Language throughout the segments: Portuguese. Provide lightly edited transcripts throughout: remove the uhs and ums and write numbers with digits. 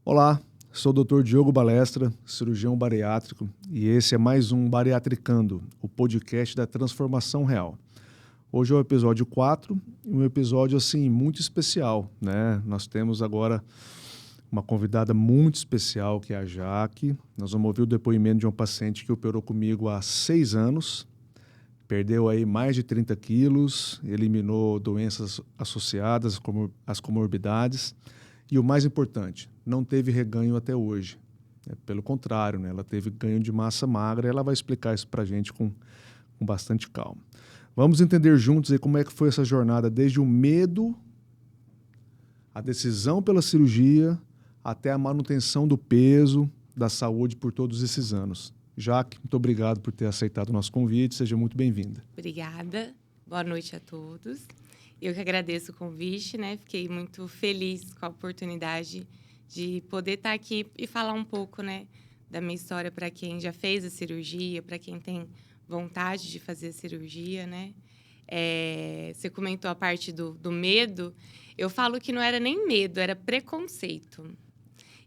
Olá, sou o Dr. Diogo Balestra, cirurgião bariátrico, e esse é mais um Bariatricando, o podcast da transformação real. Hoje é o episódio 4, um episódio assim muito especial, né? Nós temos agora uma convidada muito especial, que é a Jaque. Nós vamos ouvir o depoimento de uma paciente que operou comigo há 6 anos, perdeu aí mais de 30 quilos, eliminou doenças associadas às comorbidades. E o mais importante, não teve reganho até hoje. Pelo contrário, né? Ela teve ganho de massa magra e ela vai explicar isso para a gente com bastante calma. Vamos entender juntos aí como é que foi essa jornada, desde o medo, a decisão pela cirurgia, até a manutenção do peso, da saúde por todos esses anos. Jaque, muito obrigado por ter aceitado o nosso convite. Seja muito bem-vinda. Obrigada. Boa noite a todos. Eu que agradeço o convite, né? Fiquei muito feliz com a oportunidade de poder estar aqui e falar um pouco, né, da minha história para quem já fez a cirurgia, para quem tem vontade de fazer a cirurgia, né? Você comentou a parte do medo. Eu falo que não era nem medo, era preconceito.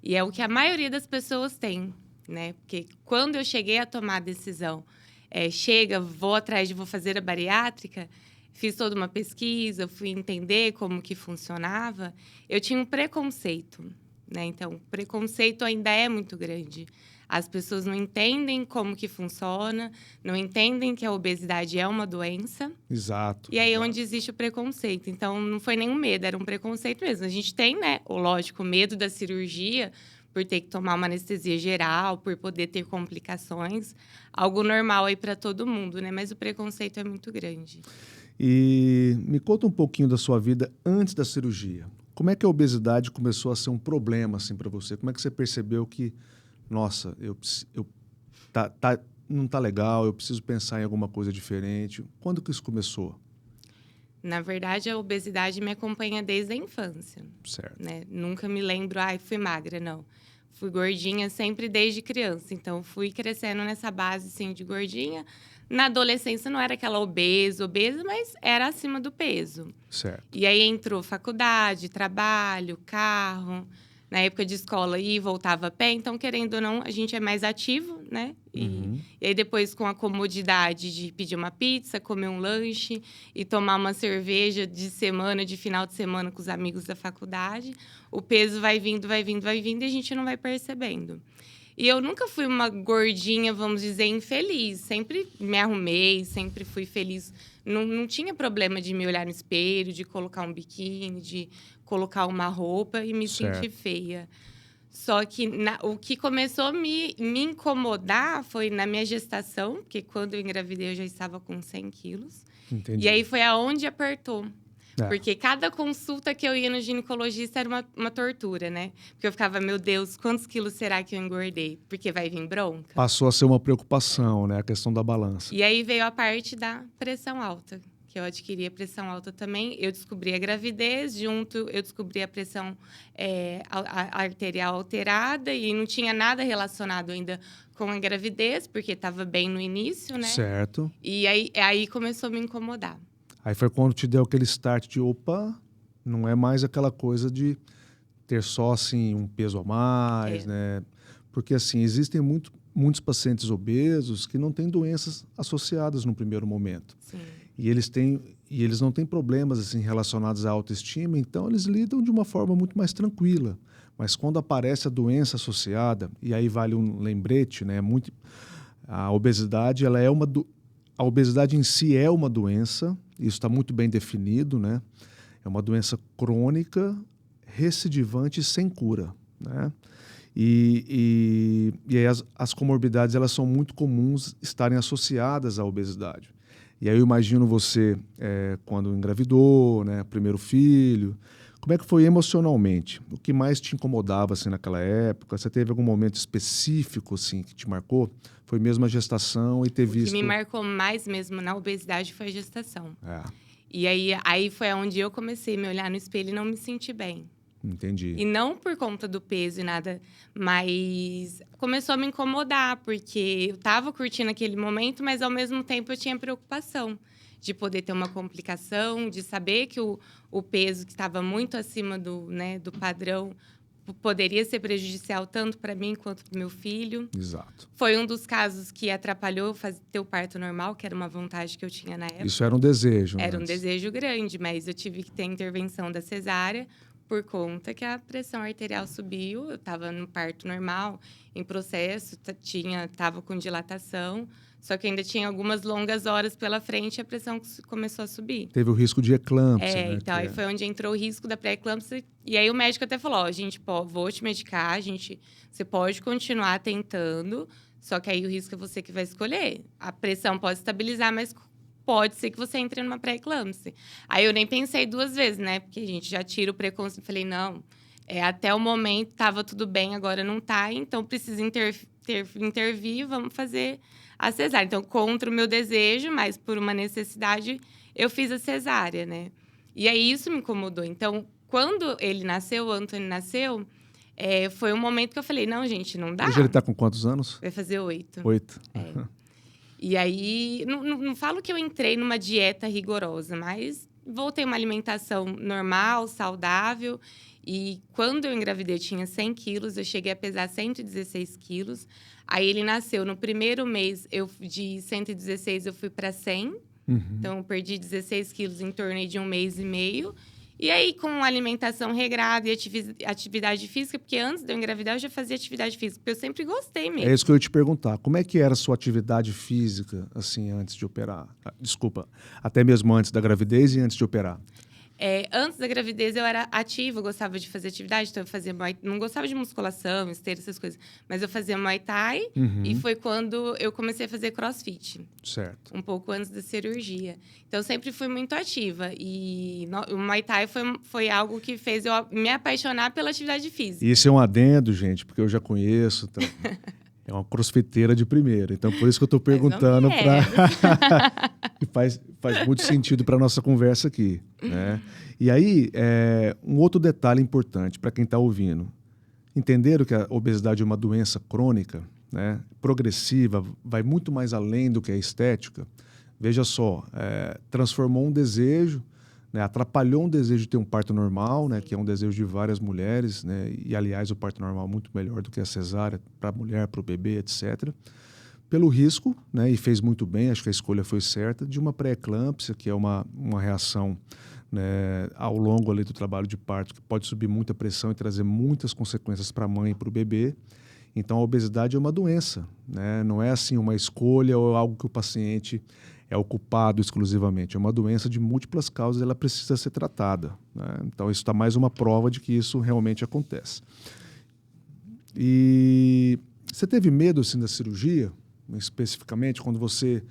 E é o que a maioria das pessoas tem, né? Porque quando eu cheguei a tomar a decisão, vou fazer a bariátrica, fiz toda uma pesquisa, fui entender como que funcionava, eu tinha um preconceito, né? Então, o preconceito ainda é muito grande. As pessoas não entendem como que funciona, não entendem que a obesidade é uma doença. Exato. E aí é onde existe o preconceito. Então, não foi nenhum medo, era um preconceito mesmo. A gente tem, né, lógico, medo da cirurgia, por ter que tomar uma anestesia geral, por poder ter complicações. Algo normal aí para todo mundo, né? Mas o preconceito é muito grande. E me conta um pouquinho da sua vida antes da cirurgia. Como é que a obesidade começou a ser um problema assim para você? Como é que você percebeu que, nossa, não tá legal, eu preciso pensar em alguma coisa diferente? Quando que isso começou? Na verdade, a obesidade me acompanha desde a infância. Certo. Né? Nunca me lembro, fui magra, não. Fui gordinha sempre desde criança. Então, fui crescendo nessa base, assim, de gordinha. Na adolescência, não era aquela obesa, mas era acima do peso. Certo. E aí, entrou faculdade, trabalho, carro. Na época de escola, ia e voltava a pé. Então, querendo ou não, a gente é mais ativo, né? E aí, depois, com a comodidade de pedir uma pizza, comer um lanche e tomar uma cerveja de final de semana com os amigos da faculdade, o peso vai vindo, vai vindo, vai vindo e a gente não vai percebendo. E eu nunca fui uma gordinha, vamos dizer, infeliz. Sempre me arrumei, sempre fui feliz. Não tinha problema de me olhar no espelho, de colocar um biquíni, de colocar uma roupa e me sentir feia. Só que o que começou a me incomodar foi na minha gestação, porque quando eu engravidei eu já estava com 100 quilos. Entendi. E aí foi aonde apertou. Porque cada consulta que eu ia no ginecologista era uma tortura, né? Porque eu ficava, meu Deus, quantos quilos será que eu engordei? Porque vai vir bronca. Passou a ser uma preocupação, né? A questão da balança. E aí veio a parte da pressão alta, que eu adquiri a pressão alta também. Eu descobri a gravidez, eu descobri a pressão arterial alterada e não tinha nada relacionado ainda com a gravidez, porque estava bem no início, né? Certo. E aí começou a me incomodar. Aí foi quando te deu aquele start de, opa, não é mais aquela coisa de ter só, assim, um peso a mais, né? Porque, assim, existem muitos pacientes obesos que não têm doenças associadas no primeiro momento. Sim. E eles não têm problemas, assim, relacionados à autoestima, então eles lidam de uma forma muito mais tranquila. Mas quando aparece a doença associada, e aí vale um lembrete, né? A obesidade, a obesidade em si é uma doença, isso está muito bem definido, né? É uma doença crônica, recidivante sem cura, né? E aí as comorbidades, elas são muito comuns estarem associadas à obesidade. E aí eu imagino você, quando engravidou, né? Primeiro filho, como é que foi emocionalmente? O que mais te incomodava, assim, naquela época? Você teve algum momento específico, assim, que te marcou? Foi mesmo a gestação e ter visto... O que me marcou mais mesmo na obesidade foi a gestação. É. E aí foi onde eu comecei a me olhar no espelho e não me sentir bem. Entendi. E não por conta do peso e nada, mas começou a me incomodar, porque eu estava curtindo aquele momento, mas ao mesmo tempo eu tinha preocupação de poder ter uma complicação, de saber que o peso que estava muito acima do padrão poderia ser prejudicial tanto para mim quanto para meu filho. Exato. Foi um dos casos que atrapalhou ter o parto normal, que era uma vantagem que eu tinha na época. Isso era um desejo, Era um antes. desejo grande, mas eu tive que ter a intervenção da cesárea por conta que a pressão arterial subiu. Eu estava no parto normal, em processo, estava com dilatação. Só que ainda tinha algumas longas horas pela frente e a pressão começou a subir. Teve o risco de eclâmpsia, né? Então, aí foi onde entrou o risco da pré-eclâmpsia. E aí o médico até falou, ó, gente, vou te medicar, você pode continuar tentando, só que aí o risco é você que vai escolher. A pressão pode estabilizar, mas pode ser que você entre numa pré-eclâmpsia. Aí eu nem pensei 2 vezes, né? Porque a gente já tira o preconceito. Falei, não, até o momento estava tudo bem, agora não tá, então precisa intervir, vamos fazer a cesárea. Então, contra o meu desejo, mas por uma necessidade, eu fiz a cesárea, né? E aí, isso me incomodou. Então, quando ele nasceu, o Anthony nasceu, foi um momento que eu falei, não, gente, não dá. Hoje ele tá com quantos anos? Vai fazer 8. 8. E aí, não falo que eu entrei numa dieta rigorosa, mas voltei uma alimentação normal, saudável. E quando eu engravidei, eu tinha 100 quilos, eu cheguei a pesar 116 quilos. Aí ele nasceu no primeiro mês, de 116 eu fui para 100. Então, eu perdi 16 quilos em torno de 1 mês e meio. E aí, com alimentação regrada e atividade física, porque antes de eu engravidar, eu já fazia atividade física, porque eu sempre gostei mesmo. É isso que eu ia te perguntar. Como é que era a sua atividade física, assim, antes de operar? Desculpa, até mesmo antes da gravidez e antes de operar? Antes da gravidez, eu era ativa, eu gostava de fazer atividade, então eu fazia não gostava de musculação, esteira, essas coisas. Mas eu fazia Muay Thai e foi quando eu comecei a fazer CrossFit. Certo. Um pouco antes da cirurgia. Então, eu sempre fui muito ativa. E o Muay Thai foi algo que fez eu me apaixonar pela atividade física. Isso é um adendo, gente, porque eu já conheço. Então, é uma crossfiteira de primeira. Então, por isso que eu estou perguntando E faz muito sentido para nossa conversa aqui, né? E aí, um outro detalhe importante para quem está ouvindo. Entenderam que a obesidade é uma doença crônica, né? Progressiva, vai muito mais além do que a estética. Veja só, transformou um desejo, né? Atrapalhou um desejo de ter um parto normal, né? Que é um desejo de várias mulheres, né? E, aliás, o parto normal é muito melhor do que a cesárea para a mulher, para o bebê, etc., pelo risco, né, e fez muito bem, acho que a escolha foi certa, de uma pré-eclâmpsia, que é uma reação, né, ao longo ali do trabalho de parto, que pode subir muita pressão e trazer muitas consequências para a mãe e para o bebê. Então, a obesidade é uma doença, né? Não é assim uma escolha ou algo que o paciente é o culpado exclusivamente. É uma doença de múltiplas causas, ela precisa ser tratada, né? Então, isso está mais uma prova de que isso realmente acontece. E você teve medo, assim, da cirurgia? Especificamente, quando você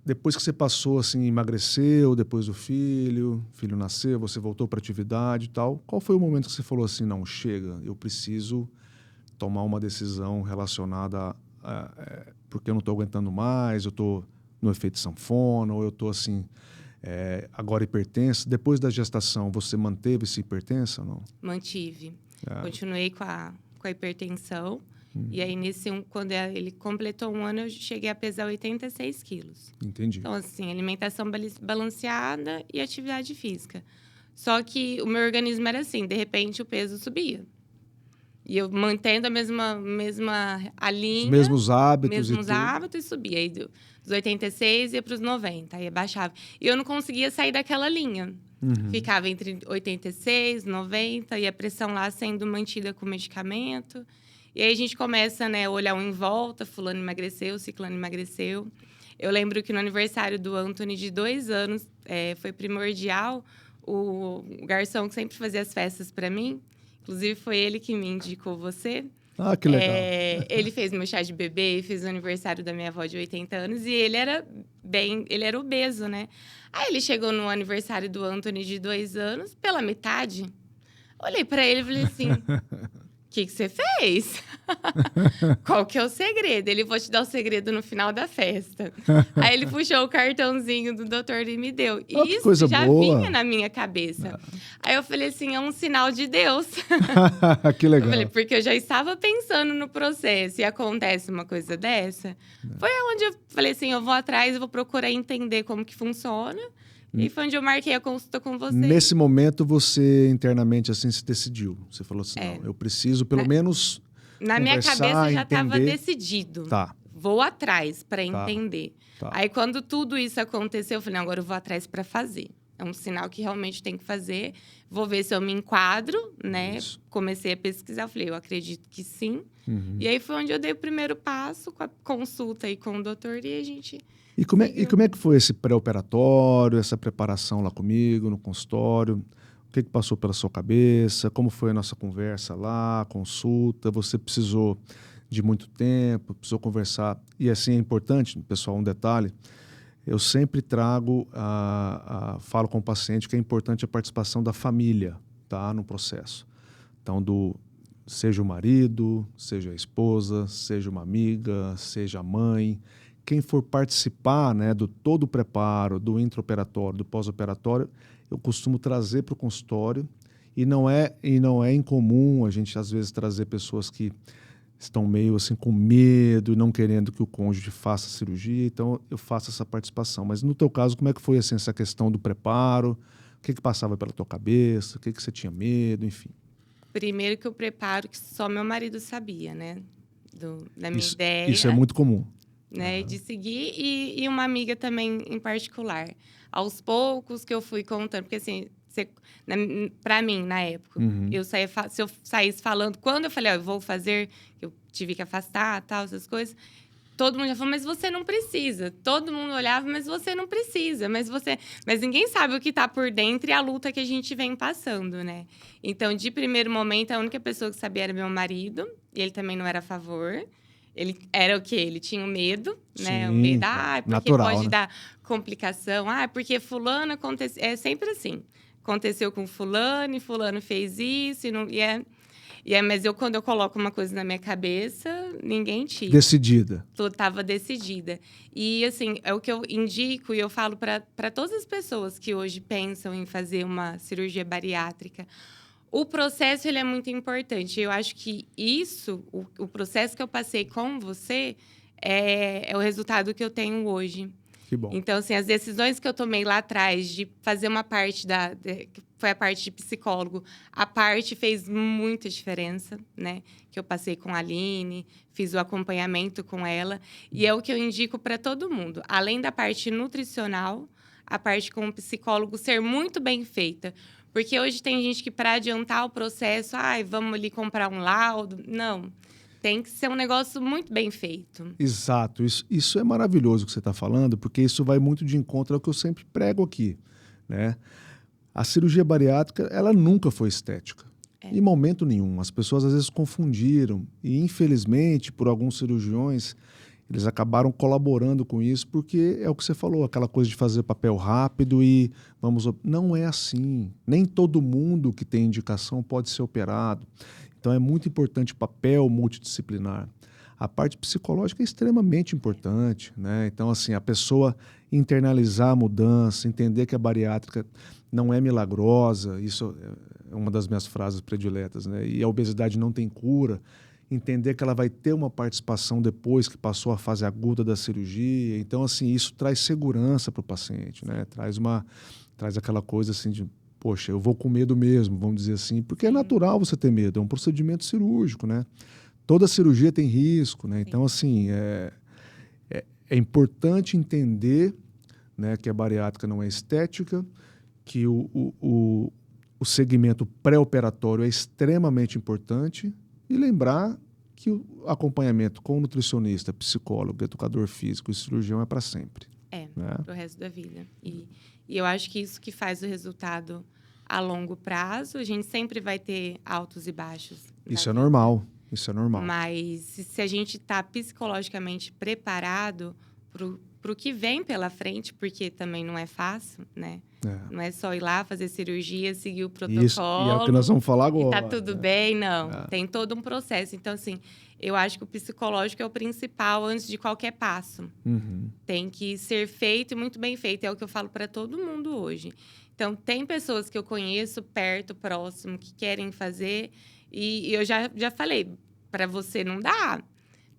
depois que você passou, assim, emagreceu, depois do filho nasceu, você voltou para atividade e tal, qual foi o momento que você falou assim, não, chega, eu preciso tomar uma decisão relacionada porque eu não estou aguentando mais, eu estou no efeito sanfona, ou eu estou, assim, agora hipertensa. Depois da gestação, você manteve esse hipertensa ou não? Mantive. Continuei com a hipertensão. E aí, quando ele completou 1 ano, eu cheguei a pesar 86 quilos. Entendi. Então, assim, alimentação balanceada e atividade física. Só que o meu organismo era assim, de repente o peso subia. E eu mantendo a mesma linha. Os mesmos hábitos. E subia. Aí dos 86 ia para os 90, aí abaixava. E eu não conseguia sair daquela linha. Ficava entre 86, 90, e a pressão lá sendo mantida com medicamento. E aí a gente começa, né, a olhar em volta, fulano emagreceu, ciclano emagreceu. Eu lembro que no aniversário do Anthony, de 2 anos, foi primordial. O garçom que sempre fazia as festas para mim, inclusive foi ele que me indicou você. Ah, que legal. Ele fez meu chá de bebê, fez o aniversário da minha avó de 80 anos e ele era obeso, né? Aí ele chegou no aniversário do Anthony de 2 anos, pela metade. Olhei para ele e falei assim... O que você fez? Qual que é o segredo? Ele, vou te dar o segredo no final da festa. Aí ele puxou o cartãozinho do doutor e me deu. E isso já vinha na minha cabeça. Aí eu falei assim, é um sinal de Deus. Que legal. Eu falei, porque eu já estava pensando no processo e acontece uma coisa dessa. Foi onde eu falei assim, eu vou atrás, eu vou procurar entender como que funciona. E aí foi onde eu marquei a consulta com você. Nesse momento, você internamente assim se decidiu. Você falou assim, não, eu preciso pelo menos na minha cabeça já estava entender. decidido. Tá. Vou atrás para entender. Tá. Aí, quando tudo isso aconteceu, eu falei, não, agora eu vou atrás para fazer. É um sinal que realmente tem que fazer. Vou ver se eu me enquadro, né? Isso. Comecei a pesquisar, falei, eu acredito que sim. E aí foi onde eu dei o primeiro passo com a consulta aí com o doutor e a gente... E como é que foi esse pré-operatório, essa preparação lá comigo, no consultório? O que passou pela sua cabeça? Como foi a nossa conversa lá, a consulta? Você precisou de muito tempo, precisou conversar. E assim é importante, pessoal, um detalhe. Eu sempre trago, falo com o paciente que é importante a participação da família, tá, no processo. Então, seja o marido, seja a esposa, seja uma amiga, seja a mãe, quem for participar, né, do todo o preparo, do intraoperatório, do pós-operatório, eu costumo trazer para o consultório e não é incomum a gente às vezes trazer pessoas que estão meio assim com medo e não querendo que o cônjuge faça a cirurgia, então eu faço essa participação. Mas no teu caso, como é que foi assim, essa questão do preparo? O que passava pela tua cabeça? O que você tinha medo, enfim? Primeiro que eu preparo que só meu marido sabia, né? Da minha ideia. Isso é muito comum. Né, de seguir, e uma amiga também em particular. Aos poucos que eu fui contando, porque assim, para mim, na época, se eu saísse falando, quando eu falei, eu vou fazer, eu tive que afastar, tal, essas coisas, todo mundo já falou, mas você não precisa. Todo mundo olhava, mas você não precisa. Mas ninguém sabe o que está por dentro e a luta que a gente vem passando, né? Então, de primeiro momento, a única pessoa que sabia era meu marido, e ele também não era a favor. Ele era o quê? Ele tinha medo, né? Sim, o medo, porque natural, pode né? dar complicação. Porque fulano aconteceu... É sempre assim. Aconteceu com fulano, e fulano fez isso, mas quando eu coloco uma coisa na minha cabeça, ninguém tira. Decidida. Eu tava decidida. E, assim, é o que eu indico e eu falo para todas as pessoas que hoje pensam em fazer uma cirurgia bariátrica. O processo, ele é muito importante. Eu acho que o processo que eu passei com você, é o resultado que eu tenho hoje. Que bom. Então, assim, as decisões que eu tomei lá atrás de fazer uma parte que foi a parte de psicólogo, a parte fez muita diferença, né? Que eu passei com a Aline, fiz o acompanhamento com ela. E é o que eu indico para todo mundo. Além da parte nutricional, a parte com o psicólogo ser muito bem feita. Porque hoje tem gente que, para adiantar o processo, vamos ali comprar um laudo. Não. Tem que ser um negócio muito bem feito. Exato. Isso é maravilhoso que você está falando, porque isso vai muito de encontro ao que eu sempre prego aqui, né? A cirurgia bariátrica, ela nunca foi estética. Em momento nenhum. As pessoas, às vezes, confundiram. E, infelizmente, por alguns cirurgiões, eles acabaram colaborando com isso, porque é o que você falou, aquela coisa de fazer papel rápido e não é assim. Nem todo mundo que tem indicação pode ser operado. Então, é muito importante o papel multidisciplinar. A parte psicológica é extremamente importante, né? Então, assim, a pessoa internalizar a mudança, entender que a bariátrica não é milagrosa, isso é uma das minhas frases prediletas, né? E a obesidade não tem cura. Entender que ela vai ter uma participação depois que passou a fase aguda da cirurgia. Então, assim, isso traz segurança para o paciente, né? Traz aquela coisa assim de, poxa, eu vou com medo mesmo, vamos dizer assim, porque é natural você ter medo, é um procedimento cirúrgico, né? Toda cirurgia tem risco, né? Então, assim, é importante entender, né, que a bariátrica não é estética, que o segmento pré-operatório é extremamente importante. E lembrar que o acompanhamento com o nutricionista, psicólogo, educador físico e cirurgião é para sempre. Né? Para o resto da vida. E eu acho que isso que faz o resultado a longo prazo. A gente sempre vai ter altos e baixos. Isso é normal. Isso é normal. Mas se a gente está psicologicamente preparado para o que vem pela frente, porque também não é fácil, né? Não é só ir lá fazer cirurgia, seguir o protocolo. Isso, e é o que nós vamos falar agora. E tá tudo bem, não. Tem todo um processo. Então, assim, eu acho que o psicológico é o principal antes de qualquer passo. Tem que ser feito e muito bem feito. É o que eu falo para todo mundo hoje. Então, tem pessoas que eu conheço perto, próximo, que querem fazer. E eu já falei, para você não dá.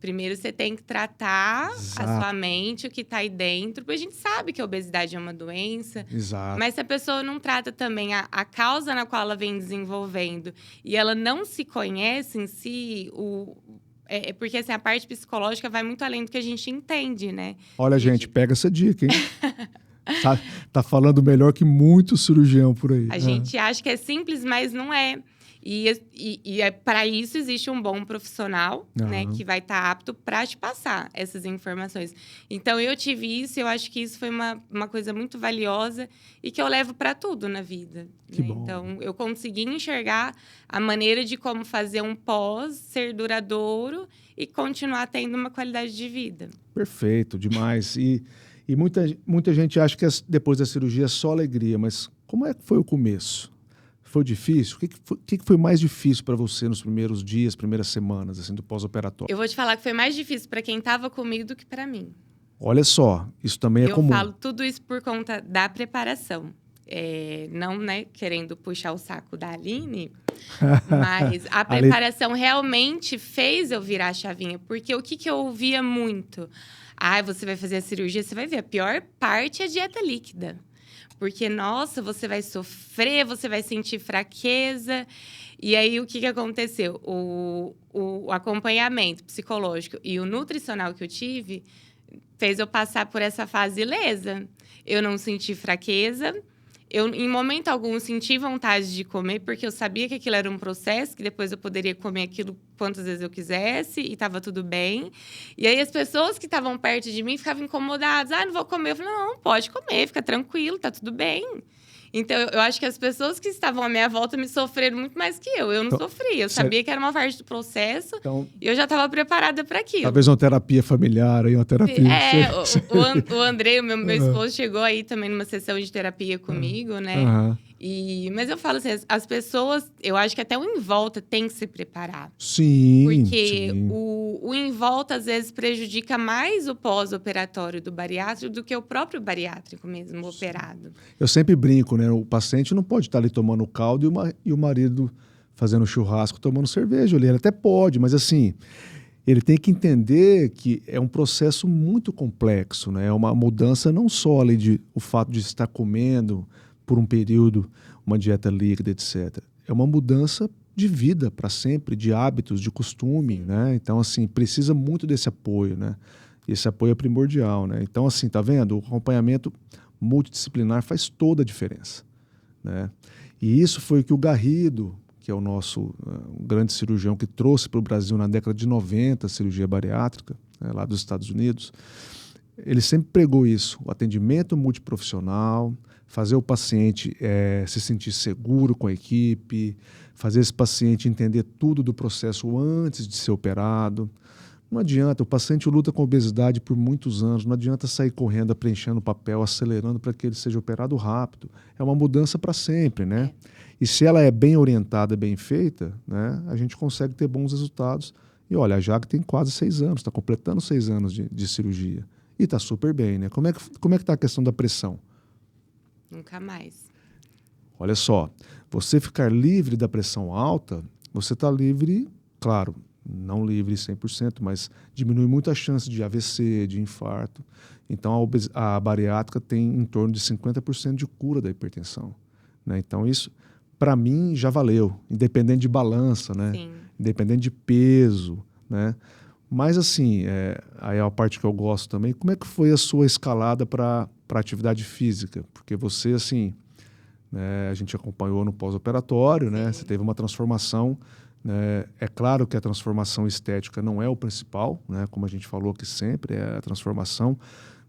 Primeiro você tem que tratar Exato. a sua mente, o que tá aí dentro, porque a gente sabe que a obesidade é uma doença. Exato. Mas se a pessoa não trata também a causa na qual ela vem desenvolvendo e ela não se conhece em si, porque assim, a parte psicológica vai muito além do que a gente entende, né? Olha, gente, pega essa dica, hein? Tá falando melhor que muito cirurgião por aí. A gente acha que é simples, mas não é. E para isso existe um bom profissional, né, que vai estar apto para te passar essas informações. Então, eu tive isso e eu acho que isso foi uma coisa muito valiosa e que eu levo para tudo na vida. Que né? bom. Então, eu consegui enxergar a maneira de como fazer um pós ser duradouro e continuar tendo uma qualidade de vida. Perfeito, demais. E muita gente acha que depois da cirurgia é só alegria, mas como é que foi o começo? Foi difícil? O que foi mais difícil para você nos primeiros dias, primeiras semanas, assim, do pós-operatório? Eu vou te falar que foi mais difícil para quem estava comigo do que para mim. Olha só, isso também é comum. Eu falo tudo isso por conta da preparação. Não, né, querendo puxar o saco da Aline, mas a preparação realmente fez eu virar a chavinha. Porque o que eu ouvia muito? Você vai fazer a cirurgia, você vai ver, a pior parte é a dieta líquida. Porque, nossa, você vai sofrer, você vai sentir fraqueza. E aí, o que aconteceu? O acompanhamento psicológico e o nutricional que eu tive fez eu passar por essa fase ilesa. Eu não senti fraqueza. Eu, em momento algum, senti vontade de comer, porque eu sabia que aquilo era um processo, que depois eu poderia comer aquilo quantas vezes eu quisesse, e estava tudo bem. E aí, as pessoas que estavam perto de mim ficavam incomodadas. Não vou comer. Eu falei, não, pode comer, fica tranquilo, tá tudo bem. Então, eu acho que as pessoas que estavam à minha volta me sofreram muito mais que eu. Eu não sofri. Eu sabia que era uma parte do processo e eu já estava preparada para aquilo. Talvez uma terapia familiar, aí uma terapia... O Andrei, o meu esposo, chegou aí também numa sessão de terapia comigo, né? Mas eu falo assim, as pessoas, eu acho que até o em volta tem que se preparar. Sim, Porque o em volta, às vezes, prejudica mais o pós-operatório do bariátrico do que o próprio bariátrico mesmo, operado. Eu sempre brinco, né? O paciente não pode estar ali tomando caldo e o marido fazendo churrasco, tomando cerveja ali. Ele até pode, mas assim, ele tem que entender que é um processo muito complexo, né? É uma mudança não só ali o fato de estar comendo por um período, uma dieta líquida, etc. É uma mudança de vida para sempre, de hábitos, de costume, né? Então, assim, precisa muito desse apoio, né? E esse apoio é primordial, né? Então, assim, tá vendo? O acompanhamento multidisciplinar faz toda a diferença, né? E isso foi o que o Garrido, que é o nosso grande cirurgião que trouxe para o Brasil na década de 90 a cirurgia bariátrica, né, lá dos Estados Unidos, ele sempre pregou isso, o atendimento multiprofissional, fazer o paciente se sentir seguro com a equipe, fazer esse paciente entender tudo do processo antes de ser operado. Não adianta, o paciente luta com obesidade por muitos anos, não adianta sair correndo, preenchendo papel, acelerando para que ele seja operado rápido. É uma mudança para sempre, né? E se ela é bem orientada, bem feita, né, a gente consegue ter bons resultados. E olha, a Jaque tem quase 6 anos, está completando 6 anos de cirurgia. E está super bem, né? Como é que está a questão da pressão? Nunca mais. Olha só, você ficar livre da pressão alta, você está livre, claro, não livre 100%, mas diminui muito a chance de AVC, de infarto. Então, a bariátrica tem em torno de 50% de cura da hipertensão, né? Então, isso, para mim, já valeu, independente de balança, né? Sim. Independente de peso, né? Mas, assim, aí é a parte que eu gosto também. Como é que foi a sua escalada para atividade física? Porque você, assim, né, a gente acompanhou no pós-operatório, né? Você teve uma transformação, né? É claro que a transformação estética não é o principal, né? Como a gente falou aqui sempre, é a transformação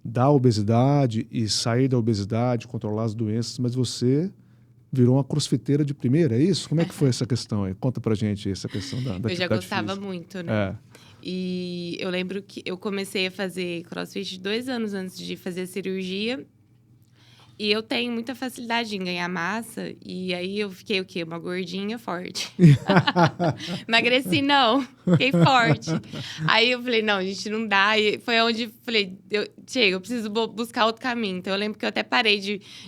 da obesidade e sair da obesidade, controlar as doenças, mas você virou uma crossfiteira de primeira, é isso? Como é que foi essa questão aí? Conta pra gente essa questão da atividade física. Eu já gostava muito, né? E eu lembro que eu comecei a fazer crossfit 2 anos antes de fazer a cirurgia. E eu tenho muita facilidade em ganhar massa. E aí eu fiquei o quê? Uma gordinha forte. Emagreci, não. Fiquei forte. Aí eu falei, não, gente, não dá. E foi onde falei, chega, eu preciso buscar outro caminho. Então eu lembro que eu até parei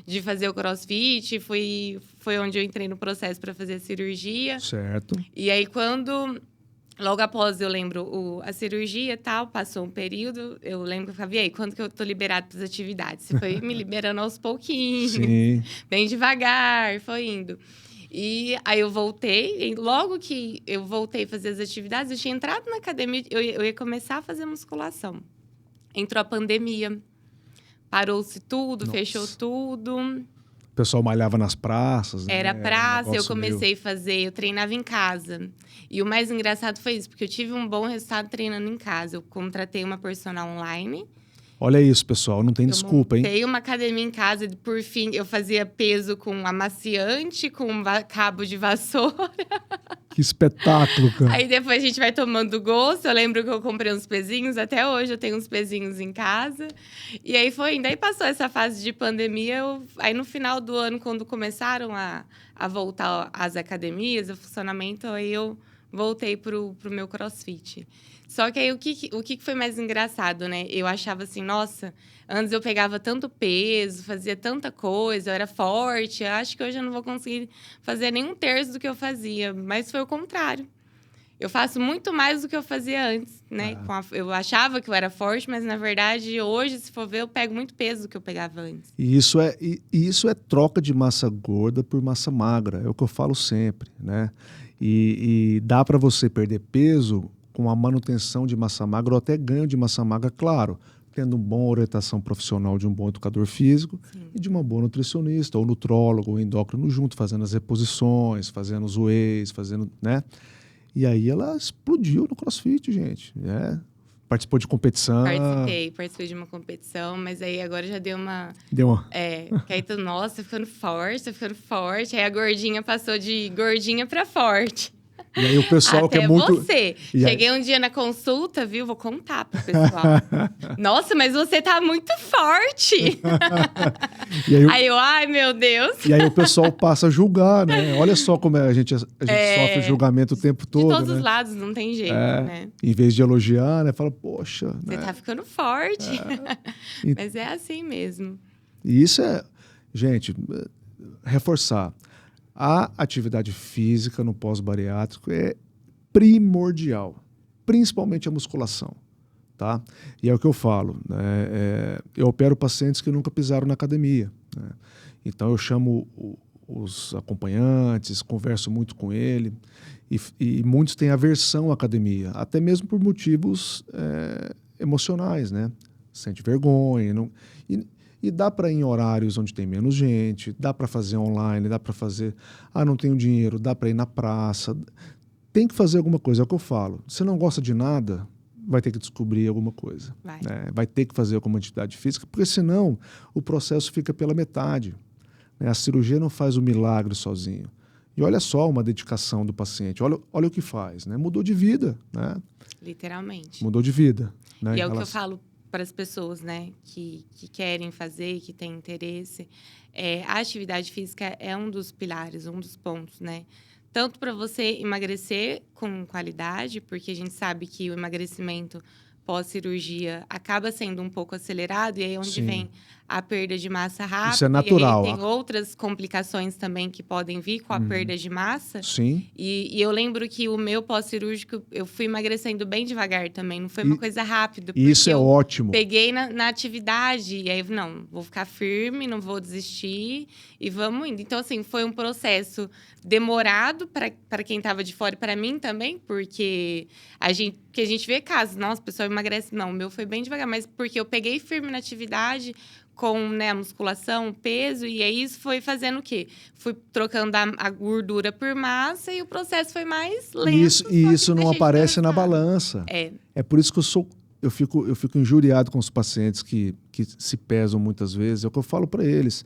de fazer o crossfit. Foi onde eu entrei no processo para fazer a cirurgia. Certo. E aí, quando Logo após, eu lembro, a cirurgia e tal, passou um período, eu lembro que eu ficava, e aí, quando que eu tô liberado para as atividades? Você foi me liberando aos pouquinhos, Sim. bem devagar, foi indo. E aí eu voltei, e logo que eu voltei a fazer as atividades, eu tinha entrado na academia, eu ia começar a fazer musculação. Entrou a pandemia, parou-se tudo, Nossa. fechou tudo. O pessoal malhava nas praças, né? Era praça, eu negócio comecei a fazer, eu treinava em casa. E o mais engraçado foi isso, porque eu tive um bom resultado treinando em casa. Eu contratei uma personal online. Olha isso, pessoal, não tem Eu desculpa, hein? montei uma academia em casa, e por fim, eu fazia peso com amaciante, com cabo de vassoura. Que espetáculo, cara. Aí depois a gente vai tomando gosto. Eu lembro que eu comprei uns pezinhos, até hoje eu tenho uns pezinhos em casa. E aí foi indo. Aí passou essa fase de pandemia. Aí no final do ano, quando começaram a voltar às academias, o funcionamento, aí eu voltei pro meu CrossFit. Só que aí o que foi mais engraçado, né? Eu achava assim, nossa, antes eu pegava tanto peso, fazia tanta coisa, eu era forte. Eu acho que hoje eu não vou conseguir fazer nem um terço do que eu fazia. Mas foi o contrário. Eu faço muito mais do que eu fazia antes, né? Eu achava que eu era forte, mas na verdade, hoje, se for ver, eu pego muito peso do que eu pegava antes. E isso é troca de massa gorda por massa magra, é o que eu falo sempre, né? E dá para você perder peso com a manutenção de massa magra ou até ganho de massa magra, claro, tendo uma boa orientação profissional de um bom educador físico. Sim. E de uma boa nutricionista, ou nutrólogo, ou endócrino junto, fazendo as reposições, fazendo os wheys, fazendo, né? E aí ela explodiu no CrossFit, gente. Participou de competição. Participei de uma competição, mas aí agora já deu uma... que aí tu, nossa, tá ficando forte. Aí a gordinha passou de gordinha pra forte. E aí o pessoal Até que é muito... você. Cheguei um dia na consulta, viu? Vou contar pro pessoal. Nossa, mas você tá muito forte. Aí eu, ai, meu Deus. E aí o pessoal passa a julgar, né? Olha só como a gente sofre julgamento o tempo todo, de todos né? os lados, não tem jeito, né? Em vez de elogiar, né? Fala, poxa... Você tá ficando forte. Mas é assim mesmo. E isso é... Gente, reforçar. A atividade física no pós-bariátrico é primordial, principalmente a musculação, tá? E é o que eu falo, né? Eu opero pacientes que nunca pisaram na academia, né? Então eu chamo os acompanhantes, converso muito com ele e muitos têm aversão à academia, até mesmo por motivos emocionais, né? Sente vergonha, não... E dá para ir em horários onde tem menos gente, dá para fazer online, dá para fazer... não tenho dinheiro, dá para ir na praça. Tem que fazer alguma coisa, é o que eu falo. Se não gosta de nada, vai ter que descobrir alguma coisa. Vai ter que fazer alguma atividade física, porque senão o processo fica pela metade. Né? A cirurgia não faz o milagre sozinho. E olha só uma dedicação do paciente, olha o que faz, né? Mudou de vida, né? Literalmente. Mudou de vida. Né? E é o que eu falo para as pessoas, né, que querem fazer, que têm interesse. A atividade física é um dos pilares, um dos pontos, né? Tanto para você emagrecer com qualidade, porque a gente sabe que o emagrecimento pós-cirurgia acaba sendo um pouco acelerado, e aí é onde vem a perda de massa rápida. Isso é natural. E aí tem outras complicações também que podem vir com a perda de massa. Sim. E eu lembro que o meu pós-cirúrgico, eu fui emagrecendo bem devagar também, não foi uma coisa rápida. Isso é ótimo. Peguei na atividade, e aí, não, vou ficar firme, não vou desistir, e vamos indo. Então, assim, foi um processo demorado para quem estava de fora e para mim também, porque a gente vê casos, nossa, o pessoal emagrece. Não, o meu foi bem devagar, mas porque eu peguei firme na atividade, com, né, a musculação, o peso, e aí isso foi fazendo o quê? Fui trocando a gordura por massa e o processo foi mais lento. E isso não aparece na balança. É por isso que eu fico injuriado com os pacientes que se pesam muitas vezes. É o que eu falo para eles.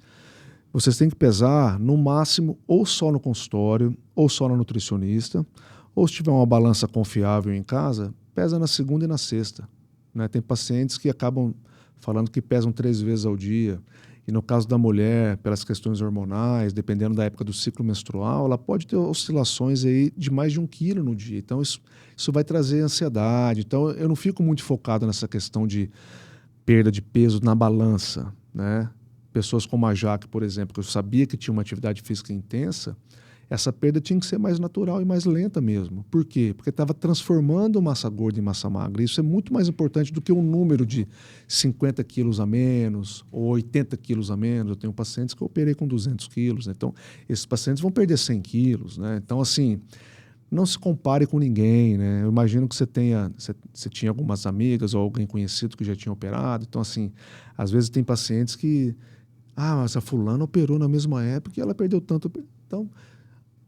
Vocês têm que pesar, no máximo, ou só no consultório, ou só no nutricionista, ou se tiver uma balança confiável em casa, pesa na segunda e na sexta. Né? Tem pacientes que acabam falando que pesam 3 vezes ao dia. E no caso da mulher, pelas questões hormonais, dependendo da época do ciclo menstrual, ela pode ter oscilações aí de mais de 1 quilo no dia. Então, isso vai trazer ansiedade. Então, eu não fico muito focado nessa questão de perda de peso na balança, né? Pessoas como a Jaque, por exemplo, que eu sabia que tinha uma atividade física intensa, essa perda tinha que ser mais natural e mais lenta mesmo. Por quê? Porque estava transformando massa gorda em massa magra. Isso é muito mais importante do que um número de 50 quilos a menos ou 80 quilos a menos. Eu tenho pacientes que eu operei com 200 quilos. Né? Então, esses pacientes vão perder 100 quilos. Né? Então, assim, não se compare com ninguém. Né? Eu imagino que você tinha algumas amigas ou alguém conhecido que já tinha operado. Então, assim, às vezes tem pacientes que... mas a fulana operou na mesma época e ela perdeu tanto. Então...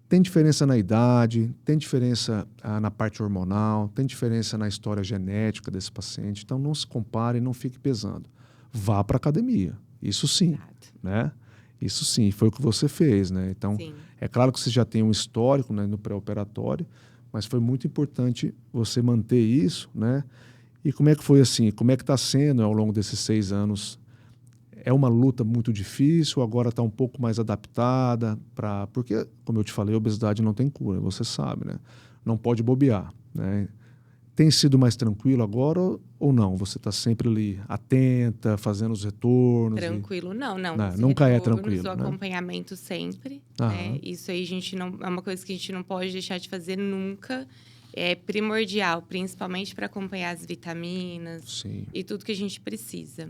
tem diferença na idade, tem diferença na parte hormonal, tem diferença na história genética desse paciente. Então, não se compare, não fique pesando. Vá para a academia. Isso sim. Né? Isso sim, foi o que você fez. Né? Então, sim. É claro que você já tem um histórico, né, no pré-operatório, mas foi muito importante você manter isso. Né? E como é que foi assim? Como é que está sendo ao longo desses 6 anos? É uma luta muito difícil, agora está um pouco mais adaptada, porque, como eu te falei, a obesidade não tem cura, você sabe, né? Não pode bobear. Né? Tem sido mais tranquilo agora ou não? Você está sempre ali atenta, fazendo os retornos? Tranquilo, não. Nunca é tranquilo. O acompanhamento sempre. Né? Isso aí é uma coisa que a gente não pode deixar de fazer nunca. É primordial, principalmente para acompanhar as vitaminas. Sim. E tudo que a gente precisa.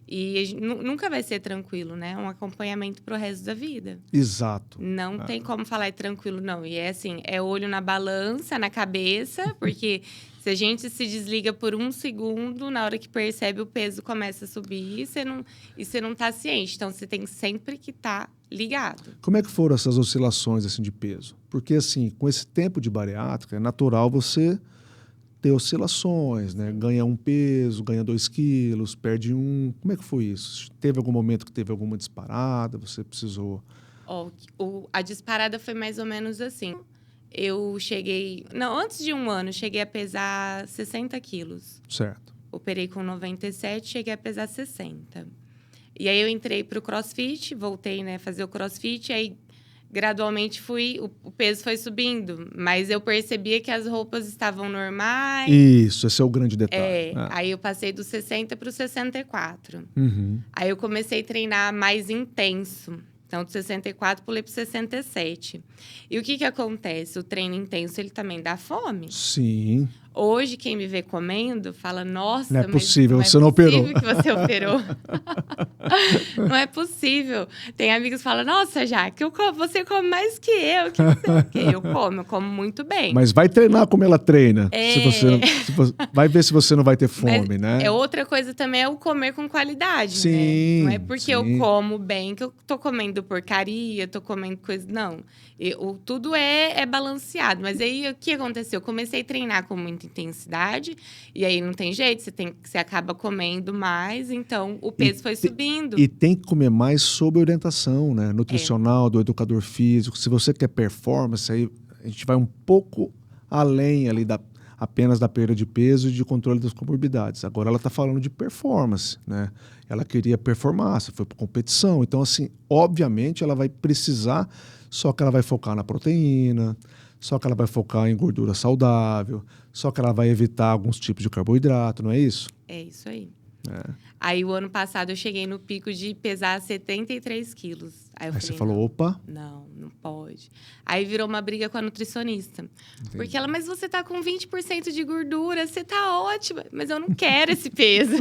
E nunca vai ser tranquilo, né? Um acompanhamento pro resto da vida. Exato. Não tem como falar tranquilo, não. E é assim, é olho na balança, na cabeça, porque se a gente se desliga por 1 segundo, na hora que percebe o peso começa a subir e você não tá ciente. Então, você tem sempre que estar ligado. Como é que foram essas oscilações assim, de peso? Porque, assim, com esse tempo de bariátrica, é natural você... ter oscilações, né? Ganha 1 peso, ganha 2 quilos, perde 1. Como é que foi isso? Teve algum momento que teve alguma disparada? Você precisou... A disparada foi mais ou menos assim. Eu cheguei... Não, antes de 1 ano, cheguei a pesar 60 quilos. Certo. Operei com 97, cheguei a pesar 60. E aí eu entrei pro CrossFit, voltei, né, fazer o CrossFit, aí... gradualmente o peso foi subindo, mas eu percebia que as roupas estavam normais. Isso, esse é o grande detalhe. Aí eu passei dos 60 para os 64. Uhum. Aí eu comecei a treinar mais intenso. Então, do 64, pulei para 67. E o que acontece? O treino intenso, ele também dá fome. Sim. Hoje, quem me vê comendo, fala, nossa, não é possível, você não operou. Não é possível que você operou. Não é possível. Tem amigos que falam, nossa, Jaque, você come mais que eu. Eu como muito bem. Mas vai treinar como ela treina. Vai ver se você não vai ter fome, né? É outra coisa também, é o comer com qualidade, sim, né? Não é porque eu como bem que eu tô comendo porcaria, tô comendo coisa... Não. Tudo é balanceado. Mas aí, o que aconteceu? Eu comecei a treinar com muita intensidade, e aí não tem jeito, você acaba comendo mais, então o peso foi subindo. E tem que comer mais sob orientação, né? Nutricional, do educador físico. Se você quer performance, aí a gente vai um pouco além ali apenas da perda de peso e de controle das comorbidades. Agora ela está falando de performance, né? Ela queria performar, foi para competição. Então, assim, obviamente ela vai precisar, só que ela vai focar na proteína, só que ela vai focar em gordura saudável, só que ela vai evitar alguns tipos de carboidrato, não é isso? É isso aí. Aí, o ano passado, eu cheguei no pico de pesar 73 quilos. Aí você falou, opa... Não pode. Aí, virou uma briga com a nutricionista. Entendi. Porque ela, mas você tá com 20% de gordura, você tá ótima. Mas eu não quero esse peso.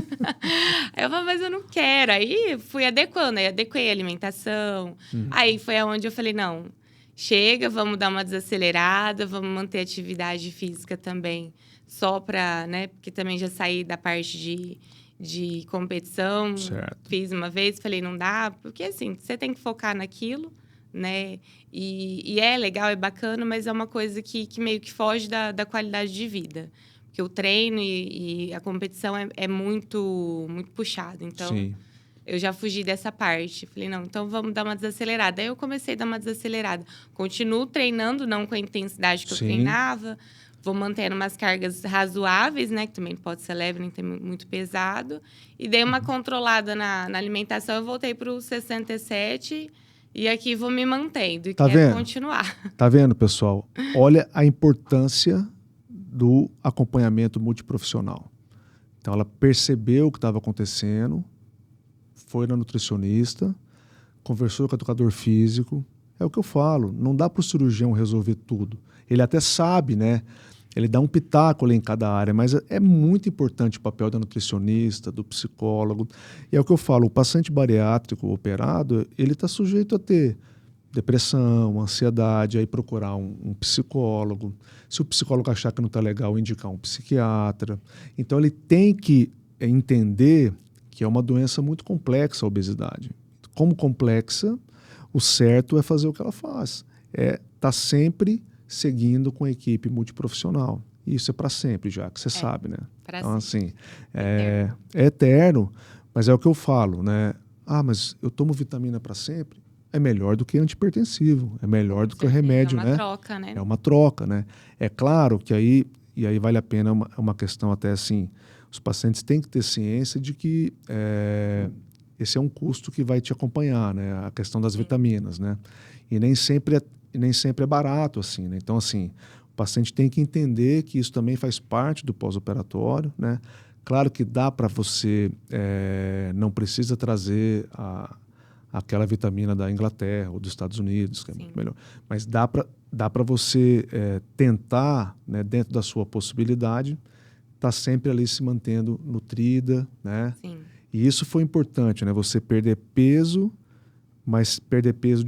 Aí eu falei, mas eu não quero. Aí, fui adequando. Aí, adequei a alimentação. Aí, foi aonde eu falei, não... Chega, vamos dar uma desacelerada, vamos manter a atividade física também. Só para, né? Porque também já saí da parte de competição. Certo. Fiz uma vez, falei, não dá. Porque, assim, você tem que focar naquilo, né? E é legal, é bacana, mas é uma coisa que meio que foge da qualidade de vida. Porque o treino e a competição é muito, muito puxado. Então... Sim. Eu já fugi dessa parte. Falei, não, então vamos dar uma desacelerada. Aí eu comecei a dar uma desacelerada. Continuo treinando, não com a intensidade que eu treinava. Vou mantendo umas cargas razoáveis, né? Que também pode ser leve, nem ter muito pesado. E dei uma controlada na alimentação. Eu voltei para os 67 e aqui vou me mantendo. E quero continuar. Tá vendo, pessoal? Olha a importância do acompanhamento multiprofissional. Então, ela percebeu o que estava acontecendo, foi na nutricionista, conversou com o educador físico, É o que eu falo, não dá para o cirurgião resolver tudo. Ele até sabe, né? Ele dá um pitaco ali em cada área, mas é muito importante o papel da nutricionista, do psicólogo. E é o que eu falo, o paciente bariátrico operado, ele está sujeito a ter depressão, ansiedade, aí procurar um psicólogo. Se o psicólogo achar que não está legal, indicar um psiquiatra. Então ele tem que entender que é uma doença muito complexa a obesidade. Como complexa, o certo é fazer o que ela faz. É estar sempre seguindo com a equipe multiprofissional. Isso é para sempre, já que você sabe, né? Então, assim, é eterno, mas é o que eu falo, né? Ah, mas eu tomo vitamina para sempre? É melhor do que antihipertensivo, é melhor do que o remédio, né? É uma troca, né? É uma troca, né? É claro que aí vale a pena uma questão até assim, os pacientes têm que ter ciência de que esse é um custo que vai te acompanhar, né? A questão das vitaminas, né? E nem sempre é barato, assim, né? Então, assim, o paciente tem que entender que isso também faz parte do pós-operatório, né? Claro que dá para você, não precisa trazer aquela vitamina da Inglaterra ou dos Estados Unidos, que é muito melhor. Mas dá para você tentar, né, dentro da sua possibilidade, estar sempre ali se mantendo nutrida, né? Sim. E isso foi importante, né? Você perder peso, mas perder peso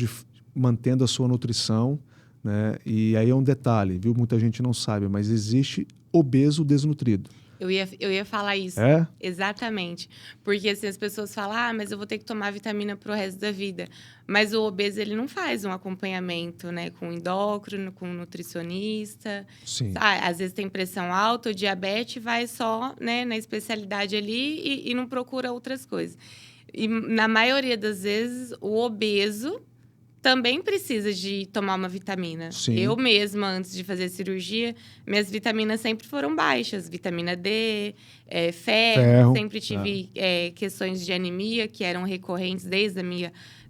mantendo a sua nutrição, né? E aí é um detalhe, viu? Muita gente não sabe, mas existe obeso desnutrido. Eu ia falar isso. É? Exatamente. Porque assim, as pessoas falam, mas eu vou ter que tomar vitamina pro resto da vida. Mas o obeso, ele não faz um acompanhamento, né? Com endócrino, com nutricionista. Sim. Às vezes tem pressão alta, o diabetes vai só, né, na especialidade ali e não procura outras coisas. E na maioria das vezes, o obeso também precisa de tomar uma vitamina. Sim. Eu mesma, antes de fazer cirurgia, minhas vitaminas sempre foram baixas. Vitamina D, ferro. Sempre tive questões de anemia que eram recorrentes desde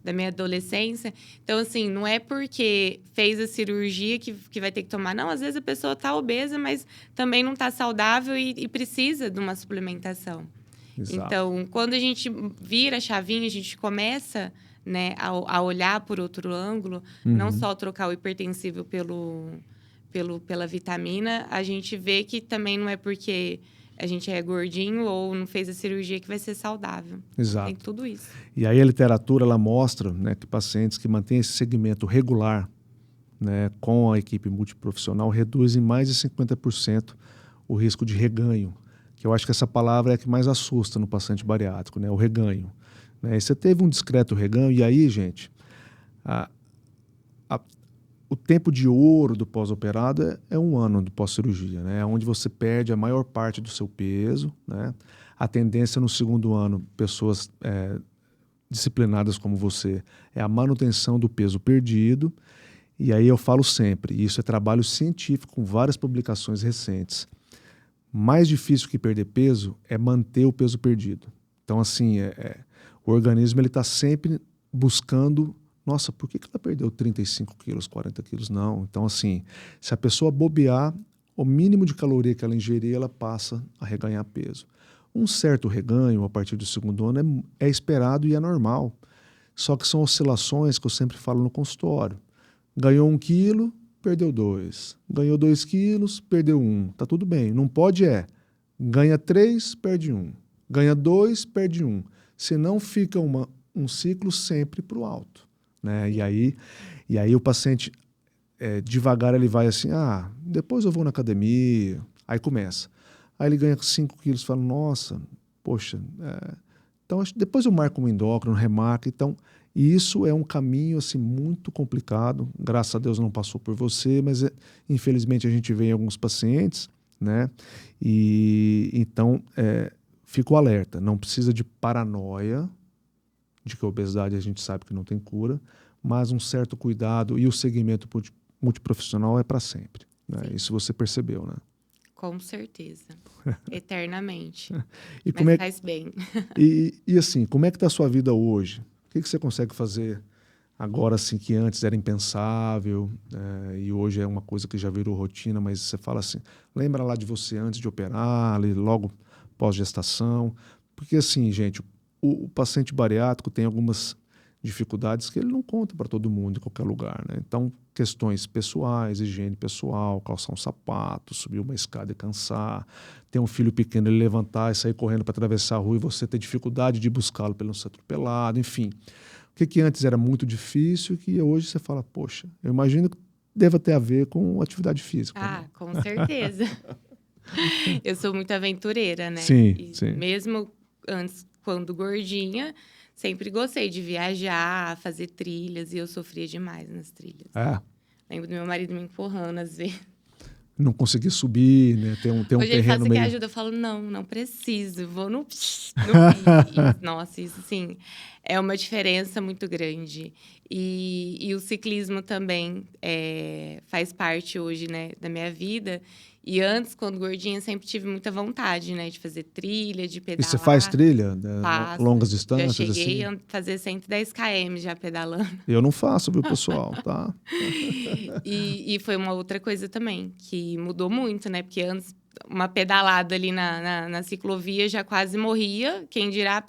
da minha adolescência. Então, assim, não é porque fez a cirurgia que vai ter que tomar. Não, às vezes a pessoa está obesa, mas também não está saudável e precisa de uma suplementação. Exato. Então, quando a gente vira a chavinha, a gente começa, né, a olhar por outro ângulo, não só trocar o hipertensivo pela vitamina, a gente vê que também não é porque a gente é gordinho ou não fez a cirurgia que vai ser saudável. Exato. Tem tudo isso. E aí a literatura ela mostra, né, que pacientes que mantêm esse segmento regular, né, com a equipe multiprofissional reduzem mais de 50% o risco de reganho, que eu acho que essa palavra é a que mais assusta no paciente bariátrico, né, o reganho. Né? E você teve um discreto reganho, e aí, gente, o tempo de ouro do pós-operado é 1 ano do pós-cirurgia, né? Onde você perde a maior parte do seu peso, né? A tendência no 2º ano, pessoas disciplinadas como você, é a manutenção do peso perdido. E aí eu falo sempre, isso é trabalho científico com várias publicações recentes. Mais difícil que perder peso é manter o peso perdido. Então, assim, o organismo está sempre buscando, nossa, por que ela perdeu 35 quilos, 40 quilos? Não. Então, assim, se a pessoa bobear, o mínimo de caloria que ela ingerir, ela passa a reganhar peso. Um certo reganho, a partir do 2º ano, é esperado e é normal. Só que são oscilações que eu sempre falo no consultório. Ganhou 1 quilo, perdeu 2. Ganhou 2 quilos, perdeu 1. Tá tudo bem. Não pode ganha 3, perde 1. Ganha 2, perde 1. Senão fica um ciclo sempre para o alto. Né? E aí o paciente, devagar, ele vai assim, depois eu vou na academia. Aí começa. Aí ele ganha 5 quilos e fala, nossa, poxa, então depois eu marco um endócrino, remarco. Então, isso é um caminho assim, muito complicado. Graças a Deus não passou por você, mas infelizmente a gente vê em alguns pacientes, né? E então, fica o alerta, não precisa de paranoia, de que a obesidade a gente sabe que não tem cura, mas um certo cuidado e o segmento multiprofissional é para sempre. Né? Isso você percebeu, né? Com certeza. Eternamente. E mas faz bem. E assim, como é que está a sua vida hoje? O que você consegue fazer agora, assim, que antes era impensável, e hoje é uma coisa que já virou rotina, mas você fala assim, lembra lá de você antes de operar, ali, logo pós-gestação? Porque assim, gente, o paciente bariátrico tem algumas dificuldades que ele não conta para todo mundo em qualquer lugar, né? Então, questões pessoais, higiene pessoal, calçar um sapato, subir uma escada e cansar, ter um filho pequeno, ele levantar e sair correndo para atravessar a rua e você ter dificuldade de buscá-lo para ele não ser atropelado, enfim. O que antes era muito difícil e que hoje você fala, poxa, eu imagino que deva ter a ver com atividade física. Ah, né? com certeza. Eu sou muito aventureira, né? Sim, sim. Mesmo antes, quando gordinha, sempre gostei de viajar, fazer trilhas, e eu sofria demais nas trilhas. Lembro do meu marido me empurrando às vezes. Não conseguir subir, né? Tem um Hoje ele terreno fala, você meio... quer ajuda? Eu falo, não preciso, vou no... Nossa, isso sim, é uma diferença muito grande. E o ciclismo também faz parte hoje, né, da minha vida. E antes, quando gordinha, sempre tive muita vontade, né, de fazer trilha, de pedalar. E você faz trilha? Faço. Longas distâncias, Já cheguei assim? a fazer 110 km já pedalando. Eu não faço, viu, pessoal? Tá? E foi uma outra coisa também, que mudou muito, né? Porque antes, uma pedalada ali na ciclovia já quase morria. Quem dirá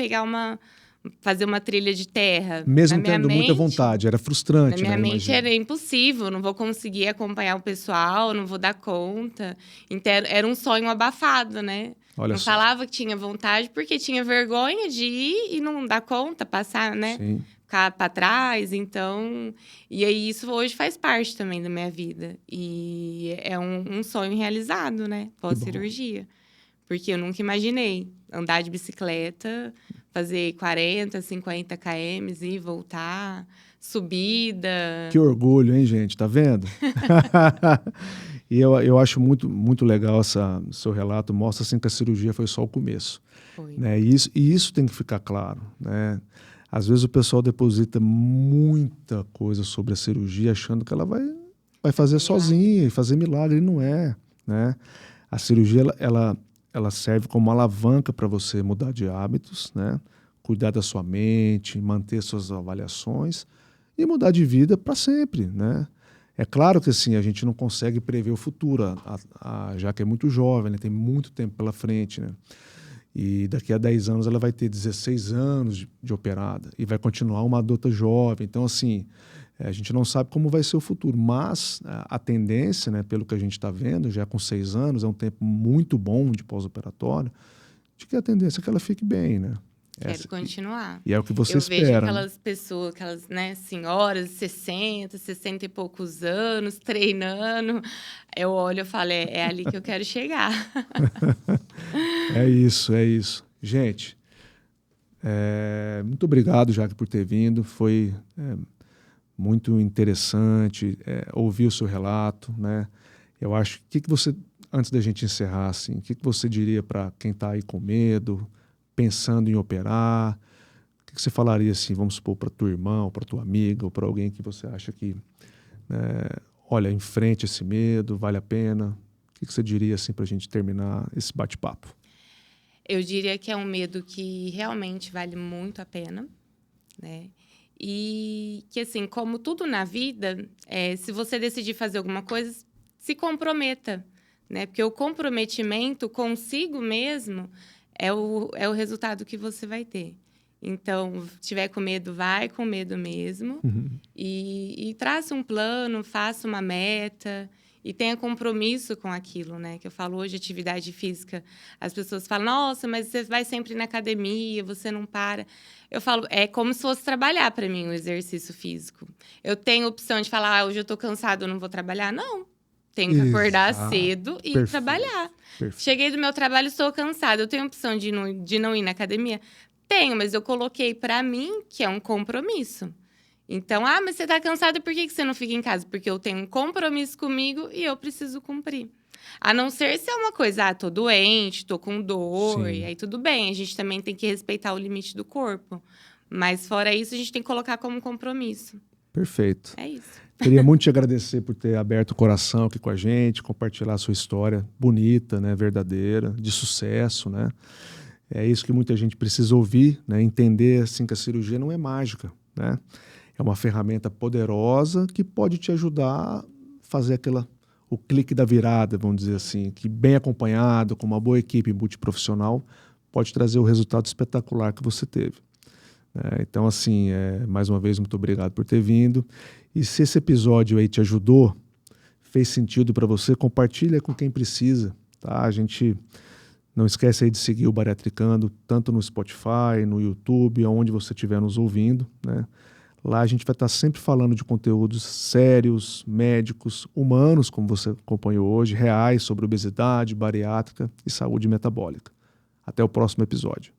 fazer uma trilha de terra. Mesmo tendo muita vontade, era frustrante, na minha né? mente era impossível, não vou conseguir acompanhar o pessoal, não vou dar conta. Então, era um sonho abafado, né? Olha não só. falava que tinha vontade porque tinha vergonha de ir e não dar conta, passar, né? Sim. Ficar para trás, então... E aí, isso hoje faz parte também da minha vida. E é um sonho realizado, né? Pós-cirurgia. Porque eu nunca imaginei andar de bicicleta, fazer 40, 50 km e voltar, subida. Que orgulho, hein, gente? Tá vendo? E eu acho muito, muito legal seu relato. Mostra assim que a cirurgia foi só o começo. Foi. Né? E isso tem que ficar claro, né? Às vezes o pessoal deposita muita coisa sobre a cirurgia achando que ela vai fazer sozinha e fazer milagre. E não é, né? A cirurgia, ela serve como alavanca para você mudar de hábitos, né? Cuidar da sua mente, manter suas avaliações e mudar de vida para sempre, né? É claro que assim, a gente não consegue prever o futuro, já que é muito jovem, né? Tem muito tempo pela frente, né? E daqui a 10 anos ela vai ter 16 anos de operada e vai continuar uma adulta jovem. Então, assim, a gente não sabe como vai ser o futuro, mas a tendência, né, pelo que a gente está vendo, já com 6 anos, é um tempo muito bom de pós-operatório, de que a tendência é que ela fique bem, né? Quero continuar. E é o que você espera. Eu vejo aquelas pessoas, aquelas, né, senhoras de 60 e poucos anos, treinando. Eu olho e falo, é ali que eu quero chegar. É isso. Gente, muito obrigado, Jaque, por ter vindo. Foi muito interessante ouvir o seu relato, né? Eu acho, o que você, antes da gente encerrar, assim, o que você diria para quem está aí com medo, pensando em operar? O que você falaria, assim, vamos supor, para tua irmã, ou para tua amiga, ou para alguém que você acha que, olha, enfrente esse medo, vale a pena? O que você diria, assim, para a gente terminar esse bate-papo? Eu diria que é um medo que realmente vale muito a pena, né? E que, assim, como tudo na vida, se você decidir fazer alguma coisa, se comprometa, né? Porque o comprometimento consigo mesmo é o resultado que você vai ter. Então, se tiver com medo, vai com medo mesmo. E traça um plano, faça uma meta e tenha compromisso com aquilo, né? Que eu falo hoje, atividade física. As pessoas falam, nossa, mas você vai sempre na academia, você não para. Eu falo, é como se fosse trabalhar para mim o exercício físico. Eu tenho a opção de falar, hoje eu tô cansado, eu não vou trabalhar? Não. Tenho que acordar cedo e trabalhar. Perfeito. Cheguei do meu trabalho, estou cansada. Eu tenho a opção de não ir na academia? Tenho, mas eu coloquei para mim que é um compromisso. Então, mas você está cansada, por que você não fica em casa? Porque eu tenho um compromisso comigo e eu preciso cumprir. A não ser se é uma coisa, tô doente, tô com dor, Sim. e aí tudo bem. A gente também tem que respeitar o limite do corpo. Mas fora isso, a gente tem que colocar como compromisso. Perfeito. É isso. Queria muito te agradecer por ter aberto o coração aqui com a gente, compartilhar a sua história bonita, né, verdadeira, de sucesso, né? É isso que muita gente precisa ouvir, né? Entender assim que a cirurgia não é mágica, né? É uma ferramenta poderosa que pode te ajudar a fazer o clique da virada, vamos dizer assim, que bem acompanhado, com uma boa equipe multiprofissional, pode trazer o resultado espetacular que você teve. Então, assim, mais uma vez, muito obrigado por ter vindo. E se esse episódio aí te ajudou, fez sentido para você, compartilha com quem precisa, tá? A gente não esquece aí de seguir o Bariatricando, tanto no Spotify, no YouTube, aonde você estiver nos ouvindo, né? Lá a gente vai estar sempre falando de conteúdos sérios, médicos, humanos, como você acompanhou hoje, reais sobre obesidade, bariátrica e saúde metabólica. Até o próximo episódio.